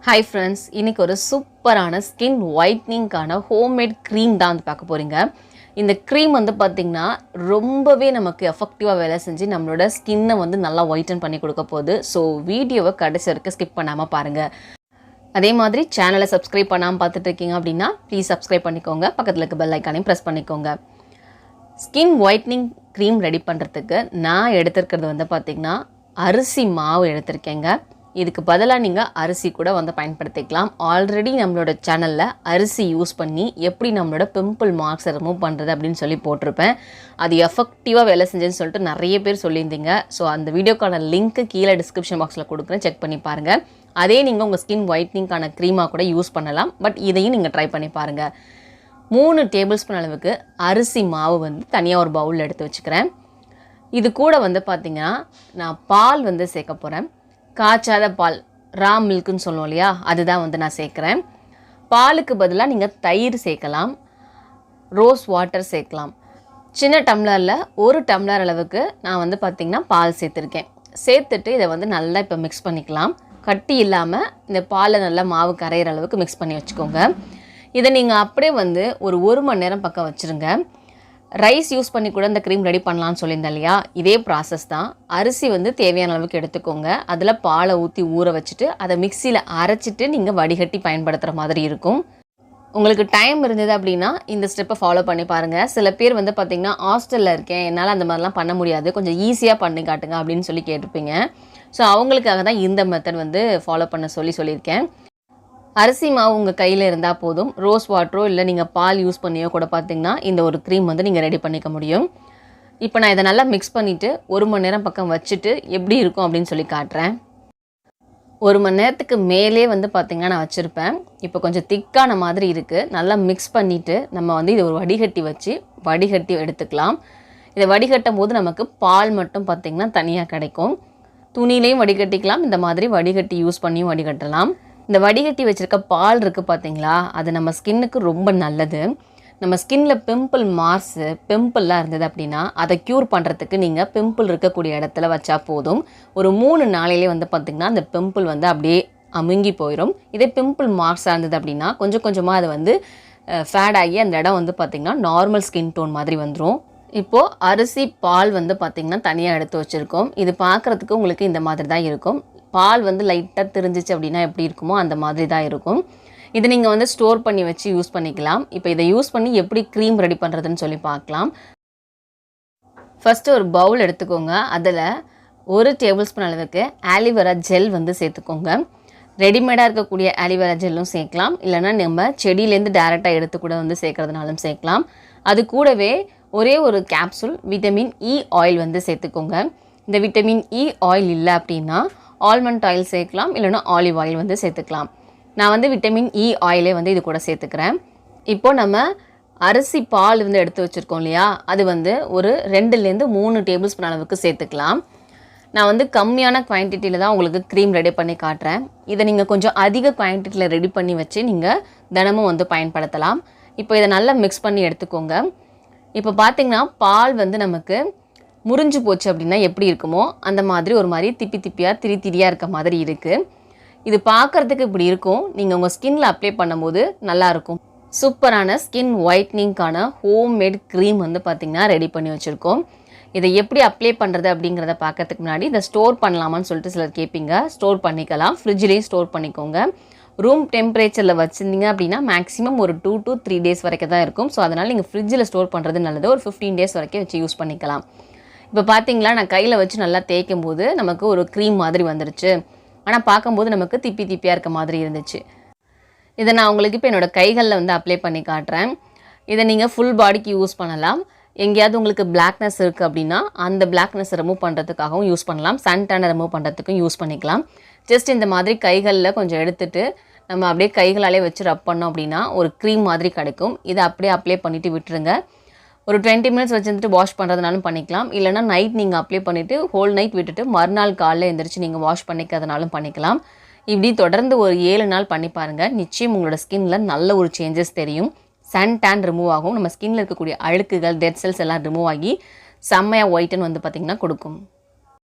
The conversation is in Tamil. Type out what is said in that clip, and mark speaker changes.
Speaker 1: Hi friends, இன்னைக்கு ஒரு சூப்பரான ஸ்கின் ஒயிட்னிங்கான ஹோம்மேட் க்ரீம் தான் வந்து பார்க்க போறீங்க. இந்த க்ரீம் வந்து பார்த்தீங்கன்னா ரொம்பவே நமக்கு எஃபெக்டிவாக வேலை செஞ்சு நம்மளோட ஸ்கின்னை வந்து நல்லா ஒயிட்டன் பண்ணி கொடுக்க போகுது. ஸோ வீடியோவை கடைசி வரைக்கும் ஸ்கிப் பண்ணாமல் பாருங்கள். அதே மாதிரி சேனலை சப்ஸ்கிரைப் பண்ணாமல் பார்த்துட்டு இருக்கீங்க அப்படின்னா ப்ளீஸ் சப்ஸ்கிரைப் பண்ணிக்கோங்க. பக்கத்தில் இருக்க பெல் ஐக்கானையும் ப்ரெஸ் பண்ணிக்கோங்க. ஸ்கின் ஒயிட்னிங் க்ரீம் ரெடி பண்ணுறதுக்கு நான் எடுத்துருக்கிறது வந்து பார்த்திங்கன்னா அரிசி மாவு எடுத்திருக்கேங்க. இதுக்கு பதிலாக நீங்கள் அரிசி கூட வந்து பயன்படுத்திக்கலாம். ஆல்ரெடி நம்மளோட சேனலில் அரிசி யூஸ் பண்ணி எப்படி நம்மளோட பிம்பிள் மார்க்ஸை ரிமூவ் பண்ணுறது அப்படின்னு சொல்லி போட்டிருப்பேன். அது எஃபெக்டிவாக வேலை செஞ்சேன்னு சொல்லிட்டு நிறைய பேர் சொல்லியிருந்தீங்க. ஸோ அந்த வீடியோக்கான லிங்க்கு கீழே டிஸ்கிரிப்ஷன் பாக்ஸில் கொடுக்குறேன், செக் பண்ணி பாருங்கள். அதே நீங்கள் உங்கள் ஸ்கின் ஒயிட்னிங்கான க்ரீமாக கூட யூஸ் பண்ணலாம். பட் இதையும் நீங்கள் ட்ரை பண்ணி பாருங்கள். 3 டேபிள் ஸ்பூன் அளவுக்கு அரிசி மாவு வந்து தனியாக ஒரு பவுலில் எடுத்து வச்சுக்கிறேன். இது கூட வந்து பார்த்திங்கன்னா நான் பால் வந்து சேர்க்க போகிறேன். காய்ச்சாத பால், ரா மில்க்குன்னு சொல்லுவோம் இல்லையா, அதுதான் வந்து நான் சேர்க்குறேன். பாலுக்கு பதிலாக நீங்கள் தயிர் சேர்க்கலாம், ரோஸ் வாட்டர் சேர்க்கலாம். சின்ன டம்ளரில் 1 டம்ளர் அளவுக்கு நான் வந்து பார்த்திங்கன்னா பால் சேர்த்துருக்கேன். சேர்த்துட்டு இதை வந்து நல்லா இப்போ மிக்ஸ் பண்ணிக்கலாம். கட்டி இல்லாமல் இந்த பாலை நல்லா மாவு கரையிற அளவுக்கு மிக்ஸ் பண்ணி வச்சுக்கோங்க. இதை நீங்கள் அப்படியே வந்து ஒரு 1 மணி நேரம் பக்கம் வச்சுருங்க. ரைஸ் யூஸ் பண்ணி கூட இந்த க்ரீம் ரெடி பண்ணலான்னு சொல்லியிருந்தேன் இல்லையா, இதே ப்ராசஸ் தான். அரிசி வந்து தேவையான அளவுக்கு எடுத்துக்கோங்க. அதில் பாலை ஊற்றி ஊற வச்சுட்டு அதை மிக்சியில் அரைச்சிட்டு நீங்கள் வடிகட்டி பயன்படுத்துகிற மாதிரி இருக்கும். உங்களுக்கு டைம் இருந்தது அப்படின்னா இந்த ஸ்டெப்பை ஃபாலோ பண்ணி பாருங்கள். சில பேர் வந்து பார்த்திங்கன்னா ஹாஸ்டலில் இருக்கேன், என்னால் அந்த மாதிரிலாம் பண்ண முடியாது, கொஞ்சம் ஈஸியாக பண்ணி காட்டுங்க அப்படின்னு சொல்லி கேட்டிருப்பீங்க. ஸோ அவங்களுக்காக தான் இந்த மெத்தட் வந்து ஃபாலோ பண்ண சொல்லியிருக்கேன். அரிசி மாவு உங்கள் கையில் இருந்தால் போதும். ரோஸ் வாட்டரோ இல்லை நீங்கள் பால் யூஸ் பண்ணியோ கூட பார்த்திங்கன்னா இந்த ஒரு க்ரீம் வந்து நீங்கள் ரெடி பண்ணிக்க முடியும். இப்போ நான் இதை நல்லா மிக்ஸ் பண்ணிவிட்டு 1 மணி நேரம் பக்கம் வச்சுட்டு எப்படி இருக்கும் அப்படின்னு சொல்லி காட்டுறேன். 1 மணி நேரத்துக்கு மேலே வந்து பார்த்திங்கன்னா நான் வச்சுருப்பேன். இப்போ கொஞ்சம் திக்கான மாதிரி இருக்குது. நல்லா மிக்ஸ் பண்ணிவிட்டு நம்ம வந்து இதை ஒரு வடிகட்டி வச்சு வடிகட்டி எடுத்துக்கலாம். இதை வடிகட்டும் போது நமக்கு பால் மட்டும் பார்த்திங்கன்னா தனியாக கிடைக்கும். துணிலையும் வடிகட்டிக்கலாம், இந்த மாதிரி வடிகட்டி யூஸ் பண்ணியும் வடிகட்டலாம். இந்த வடிகட்டி வச்சுருக்க பால் இருக்குது பார்த்தீங்களா, அது நம்ம ஸ்கின்னுக்கு ரொம்ப நல்லது. நம்ம ஸ்கின்னில் பிம்பிள் மார்க்ஸு, பிம்பிள்லாம் இருந்தது அப்படின்னா அதை க்யூர் பண்ணுறதுக்கு நீங்கள் பிம்பிள் இருக்கக்கூடிய இடத்துல வச்சா போதும். ஒரு 3 நாளையிலே வந்து பார்த்திங்கன்னா அந்த பிம்பிள் வந்து அப்படியே அமுங்கி போயிடும். இதே பிம்பிள் மார்க்ஸாக இருந்தது அப்படின்னா கொஞ்சம் கொஞ்சமாக அது வந்து ஃபேட் ஆகி அந்த இடம் வந்து பார்த்திங்கன்னா நார்மல் ஸ்கின் டோன் மாதிரி வந்துடும். இப்போது அரிசி பால் வந்து பார்த்திங்கன்னா தனியாக எடுத்து வச்சுருக்கோம். இது பார்க்குறதுக்கு உங்களுக்கு இந்த மாதிரி தான் இருக்கும். பால் வந்து லைட்டாக தெரிஞ்சிச்சு அப்படின்னா எப்படி இருக்குமோ அந்த மாதிரி தான் இருக்கும். இதை நீங்கள் வந்து ஸ்டோர் பண்ணி வச்சு யூஸ் பண்ணிக்கலாம். இப்போ இதை யூஸ் பண்ணி எப்படி க்ரீம் ரெடி பண்ணுறதுன்னு சொல்லி பார்க்கலாம். ஃபஸ்ட்டு ஒரு பவுல் எடுத்துக்கோங்க. அதில் 1 டேபிள் ஸ்பூன் அளவுக்கு ஆலிவேரா ஜெல் வந்து சேர்த்துக்கோங்க. ரெடிமேடாக இருக்கக்கூடிய ஆலிவேரா ஜெல்லும் சேர்க்கலாம், இல்லைனா நம்ம செடியிலேருந்து டேரெக்டாக எடுத்து கூட வந்து சேர்க்குறதுனாலும் சேர்க்கலாம். அது கூடவே ஒரே ஒரு கேப்சூல் விட்டமின் இ ஆயில் வந்து சேர்த்துக்கோங்க. இந்த விட்டமின் இ ஆயில் இல்லை அப்படின்னா ஆல்மண்ட் ஆயில் சேர்க்கலாம், இல்லைனா ஆலிவ் ஆயில் வந்து சேர்த்துக்கலாம். நான் வந்து விட்டமின் இ ஆயிலே வந்து இது கூட சேர்த்துக்கிறேன். இப்போது நம்ம அரிசி பால் வந்து எடுத்து வச்சுருக்கோம் இல்லையா, அது வந்து ஒரு 2லேருந்து 3 டேபிள் ஸ்பூன் அளவுக்கு சேர்த்துக்கலாம். நான் வந்து கம்மியான குவான்டிட்டியில் தான் உங்களுக்கு க்ரீம் ரெடி பண்ணி காட்டுறேன். இதை நீங்கள் கொஞ்சம் அதிக குவான்டிட்டியில் ரெடி பண்ணி வச்சு நீங்கள் தினமும் வந்து பயன்படுத்தலாம். இப்போ இதை நல்லா மிக்ஸ் பண்ணி எடுத்துக்கோங்க. இப்போ பார்த்திங்கன்னா பால் வந்து நமக்கு முறிஞ்சு போச்சு அப்படின்னா எப்படி இருக்குமோ அந்த மாதிரி ஒரு மாதிரி திப்பி திப்பியாக திரியாக இருக்க மாதிரி இருக்குது. இது பார்க்குறதுக்கு இப்படி இருக்கும். நீங்கள் உங்கள் ஸ்கின்னில் அப்ளை பண்ணும்போது நல்லாயிருக்கும். சூப்பரான ஸ்கின் ஒயிட்னிங்கான ஹோம்மேட் க்ரீம் வந்து பார்த்திங்கன்னா ரெடி பண்ணி வச்சுருக்கோம். இதை எப்படி அப்ளை பண்ணுறது அப்படிங்கிறத பார்க்கறதுக்கு முன்னாடி இதை ஸ்டோர் பண்ணலாமான்னு சொல்லிட்டு சிலர் கேட்பீங்க. ஸ்டோர் பண்ணிக்கலாம், ஃப்ரிட்ஜ்லேயும் ஸ்டோர் பண்ணிக்கோங்க. ரூம் டெம்பரேச்சரில் வச்சுருந்தீங்க அப்படின்னா மேக்ஸிமம் ஒரு 2 to 3 டேஸ் வரைக்கும் தான் இருக்கும். ஸோ அதனால் நீங்கள் ஃப்ரிட்ஜில் ஸ்டோர் பண்ணுறது நல்லது. ஒரு 15 டேஸ் வரைக்கும் வச்சு யூஸ் பண்ணிக்கலாம். இப்போ பார்த்தீங்களா, நான் கையில் வச்சு நல்லா தேய்க்கும் போது நமக்கு ஒரு க்ரீம் மாதிரி வந்துருச்சு. ஆனால் பார்க்கும்போது நமக்கு திப்பி திப்பியாக இருக்க மாதிரி இருந்துச்சு. இதை நான் உங்களுக்கு இப்போ என்னோடய கைகளில் வந்து அப்ளை பண்ணி காட்டுறேன். இதை நீங்கள் ஃபுல் பாடிக்கு யூஸ் பண்ணலாம். எங்கேயாவது உங்களுக்கு பிளாக்னஸ் இருக்குது அப்படின்னா அந்த பிளாக்னஸ் ரிமூவ் பண்ணுறதுக்காகவும் யூஸ் பண்ணலாம். சன் டேனை ரிமூவ் பண்ணுறதுக்கும் யூஸ் பண்ணிக்கலாம். ஜஸ்ட் இந்த மாதிரி கைகளில் கொஞ்சம் எடுத்துகிட்டு நம்ம அப்படியே கைகளாலே வச்சு ரப் பண்ணோம் அப்படின்னா ஒரு க்ரீம் மாதிரி கிடைக்கும். இதை அப்படியே அப்ளை பண்ணிவிட்டு விட்டுருங்க. ஒரு 20 மினிட்ஸ் வச்சுருந்துட்டு வாஷ் பண்ணுறதுனாலும் பண்ணிக்கலாம். இல்லைனா நைட் நீங்கள் அப்ளை பண்ணிவிட்டு ஹோல் நைட் விட்டுட்டு மறுநாள் காலையில் எழுந்திரிச்சு நீங்கள் வாஷ் பண்ணிக்கிறதுனாலும் பண்ணிக்கலாம். இப்படி தொடர்ந்து ஒரு 7 நாள் பண்ணி பாருங்கள். நிச்சயம் உங்களோட ஸ்கின்னில் நல்ல ஒரு சேஞ்சஸ் தெரியும். சன் டேன் ரிமூவ் ஆகும். நம்ம ஸ்கின்னில் இருக்கக்கூடிய அழுக்குகள், டெட் செல்ஸ் எல்லாம் ரிமூவ் ஆகி செம்மையாக ஒயிட்டன் வந்து பார்த்திங்கன்னா கொடுக்கும்.